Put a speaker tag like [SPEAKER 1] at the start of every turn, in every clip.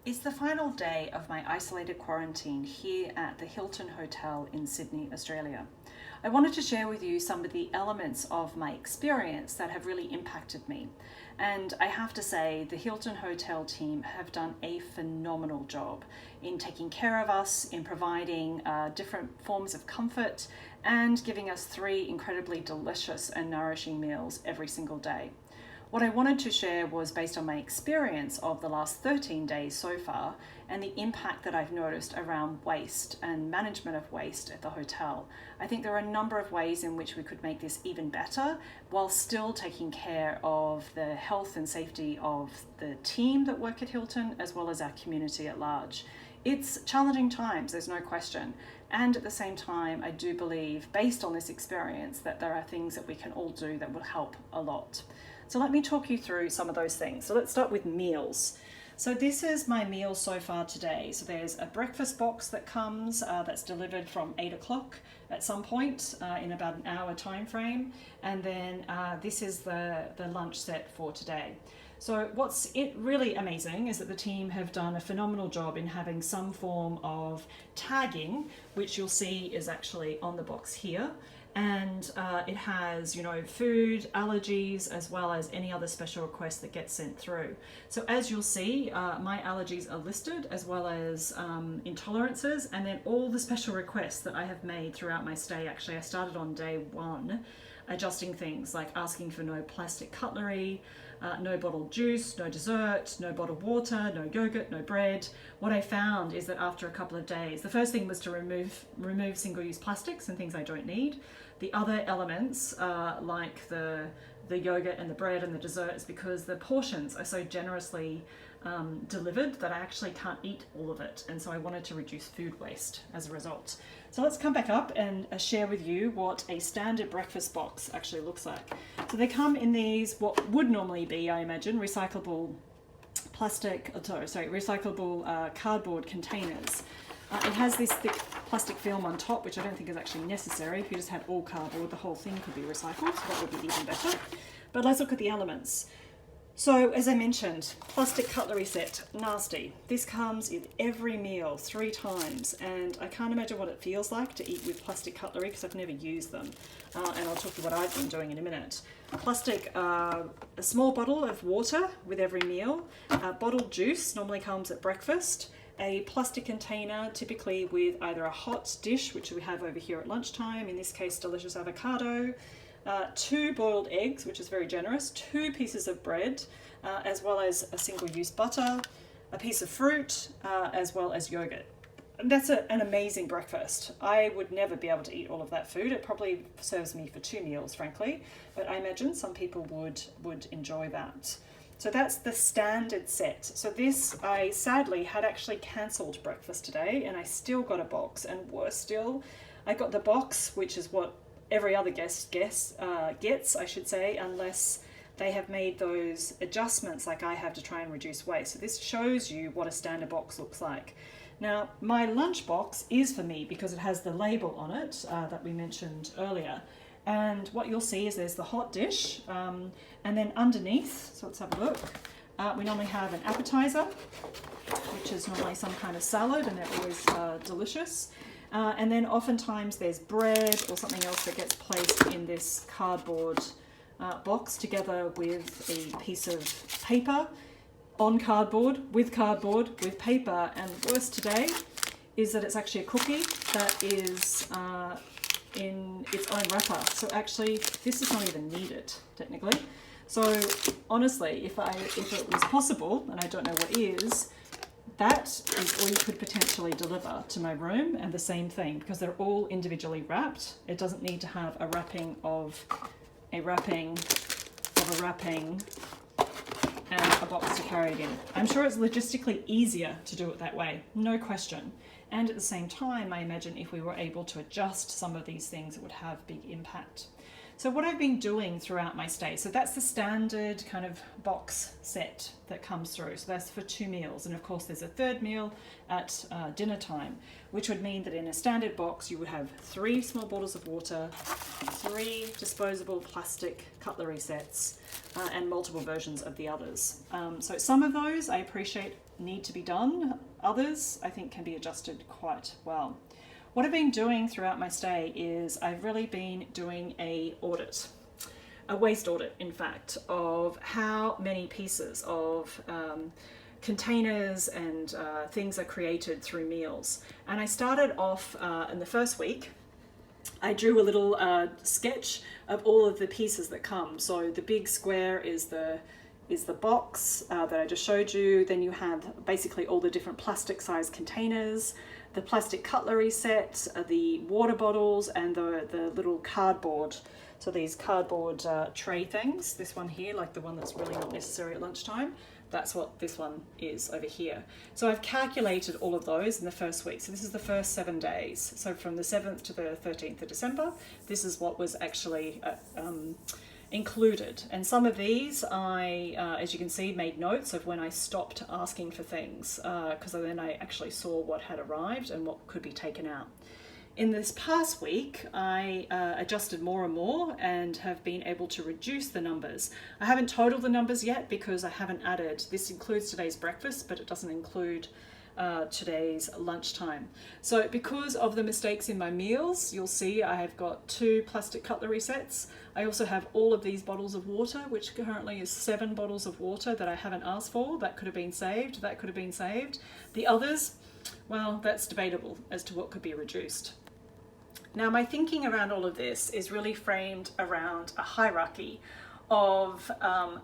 [SPEAKER 1] It's the final day of my isolated quarantine here at the Hilton Hotel in Sydney, Australia. I wanted to share with you some of the elements of my experience that have really impacted me. And I have to say, the Hilton Hotel team have done a phenomenal job in taking care of us, in providing different forms of comfort, and giving us 3 incredibly delicious and nourishing meals every single day. What I wanted to share was based on my experience of the last 13 days so far and the impact that I've noticed around waste and management of waste at the hotel. I think there are a number of ways in which we could make this even better while still taking care of the health and safety of the team that work at Hilton as well as our community at large. It's challenging times, there's no question. And at the same time, I do believe, based on this experience, that there are things that we can all do that will help a lot. So let me talk you through some of those things. So let's start with meals. So this is my meal so far today. So there's a breakfast box that comes that's delivered from 8 o'clock at some point in about an hour time frame. And then this is the lunch set for today. So what's really amazing is that the team have done a phenomenal job in having some form of tagging, which you'll see is actually on the box here. And it has, food, allergies, as well as any other special requests that get sent through. So as you'll see, my allergies are listed, as well as intolerances, and then all the special requests that I have made throughout my stay. Actually, I started on day 1, adjusting things like asking for no plastic cutlery, no bottled juice, no dessert, no bottled water, no yogurt, no bread. What I found is that after a couple of days, the first thing was to remove single-use plastics and things I don't need. The other elements, like the yogurt and the bread and the desserts, because the portions are so generously delivered that I actually can't eat all of it. And so I wanted to reduce food waste as a result. So let's come back up and share with you what a standard breakfast box actually looks like. So they come in these, what would normally be, I imagine, recyclable cardboard containers. It has this thick plastic film on top, which I don't think is actually necessary. If you just had all cardboard, the whole thing could be recycled, so that would be even better. But let's look at the elements. So, as I mentioned, plastic cutlery set, nasty. This comes in every meal 3 times, and I can't imagine what it feels like to eat with plastic cutlery because I've never used them. And I'll talk to what I've been doing in a minute. Plastic, a small bottle of water with every meal. Bottled juice normally comes at breakfast. A plastic container, typically with either a hot dish, which we have over here at lunchtime, in this case delicious avocado, 2 boiled eggs, which is very generous, 2 pieces of bread, as well as a single-use butter, a piece of fruit, as well as yogurt. That's an amazing breakfast. I would never be able to eat all of that food. It probably serves me for 2 meals, frankly, but I imagine some people would enjoy that. So that's the standard set. So this, I sadly had actually cancelled breakfast today, and I still got a box, and worse still, I got the box, which is what every other guest gets, I should say, unless they have made those adjustments like I have to try and reduce waste. So this shows you what a standard box looks like. Now, my lunch box is for me because it has the label on it that we mentioned earlier. And what you'll see is there's the hot dish, and then underneath, so let's have a look, we normally have an appetizer, which is normally some kind of salad, and they're always delicious. And then oftentimes there's bread or something else that gets placed in this cardboard box together with a piece of paper, on cardboard, with paper, and worse today is that it's actually a cookie that is in its own wrapper. So actually, this is not even needed, technically. So honestly, if it was possible, and I don't know what is, that is all you could potentially deliver to my room, and the same thing, because they're all individually wrapped. It doesn't need to have a wrapping of a wrapping of a wrapping and a box to carry it in. I'm sure it's logistically easier to do it that way, no question. And at the same time, I imagine if we were able to adjust some of these things, it would have big impact. So what I've been doing throughout my stay, so that's the standard kind of box set that comes through. So that's for 2 meals. And of course there's a third meal at dinner time, which would mean that in a standard box you would have 3 small bottles of water, 3 disposable plastic cutlery sets, and multiple versions of the others. So some of those I appreciate need to be done. Others I think can be adjusted quite well. What I've been doing throughout my stay is I've really been doing a waste audit, in fact, of how many pieces of containers and things are created through meals. And I started off in the first week. I drew a little sketch of all of the pieces that come. So the big square is the box that I just showed you. Then you have basically all the different plastic sized containers, the plastic cutlery set, the water bottles, and the little cardboard. So these cardboard tray things, this one here, like the one that's really not necessary at lunchtime, that's what this one is over here. So I've calculated all of those in the first week. So this is the first 7 days. So from the 7th to the 13th of December, this is what was actually included. And some of these I, as you can see, made notes of when I stopped asking for things, because then I actually saw what had arrived and what could be taken out. In this past week, I adjusted more and more and have been able to reduce the numbers. I haven't totaled the numbers yet because I haven't added, this includes today's breakfast, but it doesn't include today's lunchtime. So because of the mistakes in my meals, you'll see I have got 2 plastic cutlery sets. I also have all of these bottles of water, which currently is 7 bottles of water that I haven't asked for. That could have been saved, that could have been saved. The others, well, that's debatable as to what could be reduced. Now, my thinking around all of this is really framed around a hierarchy of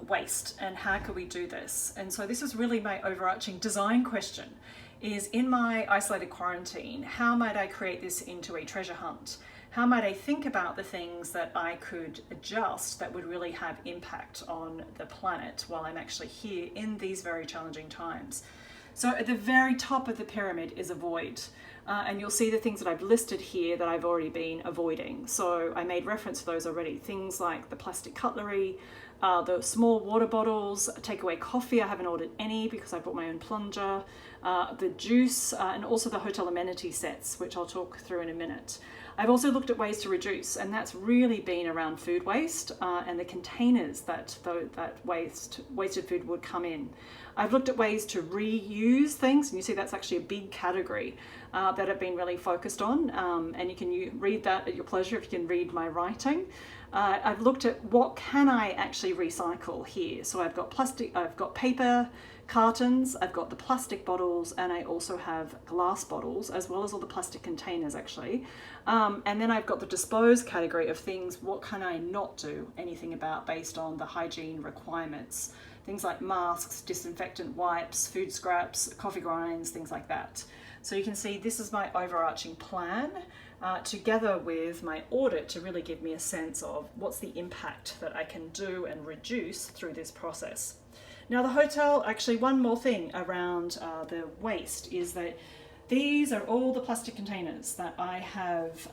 [SPEAKER 1] waste and how could we do this. And so this is really my overarching design question, is in my isolated quarantine, how might I create this into a treasure hunt? How might I think about the things that I could adjust that would really have impact on the planet while I'm actually here in these very challenging times? So at the very top of the pyramid is avoid. And you'll see the things that I've listed here that I've already been avoiding. So I made reference to those already. Things like the plastic cutlery, the small water bottles, takeaway coffee. I haven't ordered any because I brought my own plunger, the juice, and also the hotel amenity sets, which I'll talk through in a minute. I've also looked at ways to reduce, and that's really been around food waste and the containers that wasted food would come in. I've looked at ways to reuse things, and you see that's actually a big category that I've been really focused on, and you can read that at your pleasure if you can read my writing. I've looked at what can I actually recycle here. So I've got plastic, I've got paper cartons, I've got the plastic bottles, and I also have glass bottles, as well as all the plastic containers actually. And then I've got the dispose category of things, what can I not do anything about based on the hygiene requirements. Things like masks, disinfectant wipes, food scraps, coffee grinds, things like that. So you can see this is my overarching plan together with my audit to really give me a sense of what's the impact that I can do and reduce through this process. Now the hotel, actually one more thing around the waste is that these are all the plastic containers that I have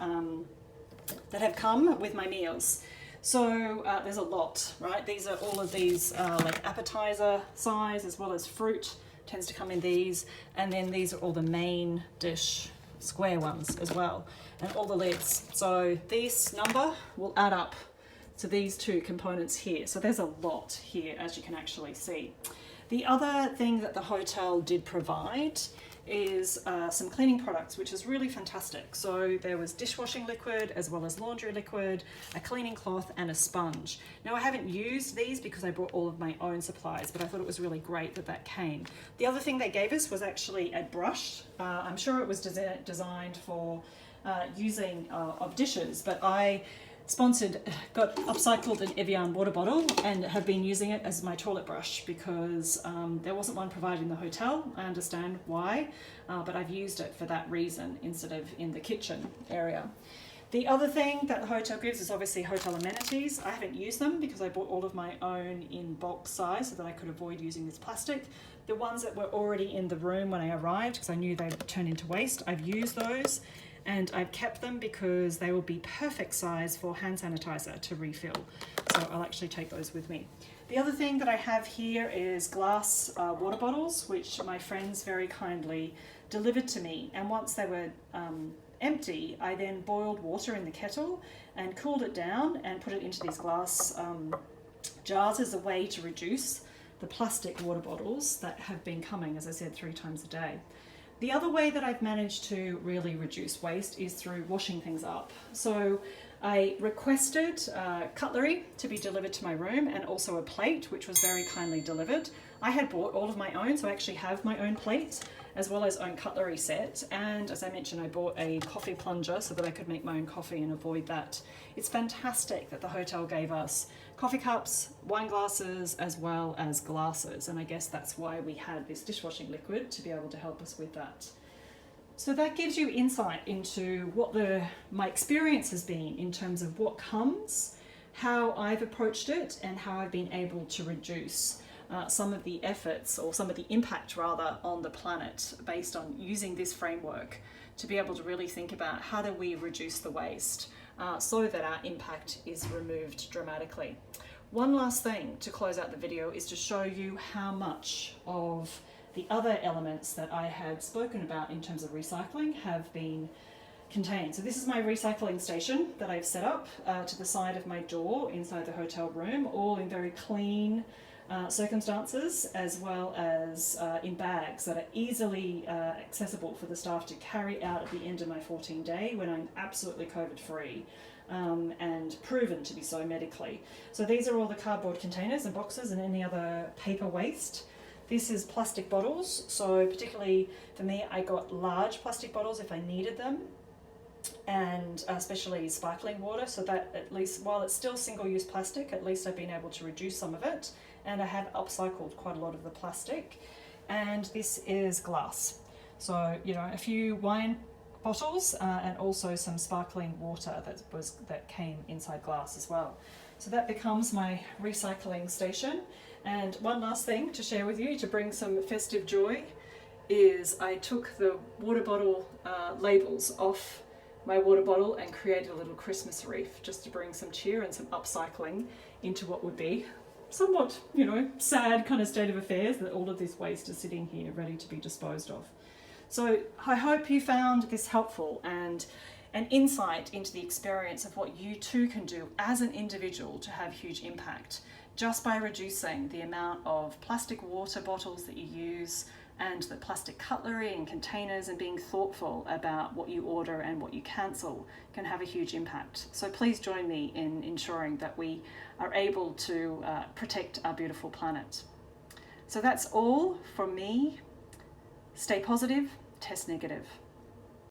[SPEAKER 1] that have come with my meals. So there's a lot, right? These are all of these like appetizer size, as well as fruit tends to come in these. And then these are all the main dish square ones as well, and all the lids. So this number will add up to these 2 components here. So there's a lot here, as you can actually see. The other thing that the hotel did provide is some cleaning products, which is really fantastic. So there was dishwashing liquid, as well as laundry liquid, a cleaning cloth, and a sponge. Now I haven't used these because I brought all of my own supplies, but I thought it was really great that that came. The other thing they gave us was actually a brush. I'm sure it was designed for using of dishes, but I got upcycled an Evian water bottle and have been using it as my toilet brush because there wasn't one provided in the hotel. I understand why, but I've used it for that reason instead of in the kitchen area. The other thing that the hotel gives is obviously hotel amenities. I haven't used them because I bought all of my own in bulk size so that I could avoid using this plastic. The ones that were already in the room when I arrived, because I knew they would turn into waste, I've used those. and I've kept them because they will be perfect size for hand sanitizer to refill. So I'll actually take those with me. The other thing that I have here is glass water bottles, which my friends very kindly delivered to me. And once they were empty, I then boiled water in the kettle and cooled it down and put it into these glass jars as a way to reduce the plastic water bottles that have been coming, as I said, 3 times a day. The other way that I've managed to really reduce waste is through washing things up. So I requested cutlery to be delivered to my room and also a plate, which was very kindly delivered. I had bought all of my own, so I actually have my own plate as well as own cutlery set. And as I mentioned, I bought a coffee plunger so that I could make my own coffee and avoid that. It's fantastic that the hotel gave us coffee cups, wine glasses, as well as glasses. And I guess that's why we had this dishwashing liquid to be able to help us with that. So that gives you insight into what my experience has been in terms of what comes, how I've approached it, and how I've been able to reduce some of the efforts, or some of the impact rather, on the planet based on using this framework to be able to really think about how do we reduce the waste so that our impact is removed dramatically. One last thing to close out the video is to show you how much of the other elements that I had spoken about in terms of recycling have been contained. So this is my recycling station that I've set up to the side of my door inside the hotel room, all in very clean circumstances, as well as in bags that are easily accessible for the staff to carry out at the end of my 14-day when I'm absolutely COVID free and proven to be so medically. So these are all the cardboard containers and boxes and any other paper waste. This is plastic bottles, so particularly for me, I got large plastic bottles if I needed them, and especially sparkling water, so that at least, while it's still single-use plastic, at least I've been able to reduce some of it, and I have upcycled quite a lot of the plastic. And this is glass, so a few wine bottles and also some sparkling water that came inside glass as well. So that becomes my recycling station. And one last thing to share with you to bring some festive joy is I took the water bottle labels off my water bottle and created a little Christmas wreath just to bring some cheer and some upcycling into what would be somewhat, sad kind of state of affairs that all of this waste is sitting here ready to be disposed of. So I hope you found this helpful and an insight into the experience of what you too can do as an individual to have huge impact, just by reducing the amount of plastic water bottles that you use and the plastic cutlery and containers, and being thoughtful about what you order and what you cancel can have a huge impact. So please join me in ensuring that we are able to protect our beautiful planet. So that's all from me. Stay positive, test negative.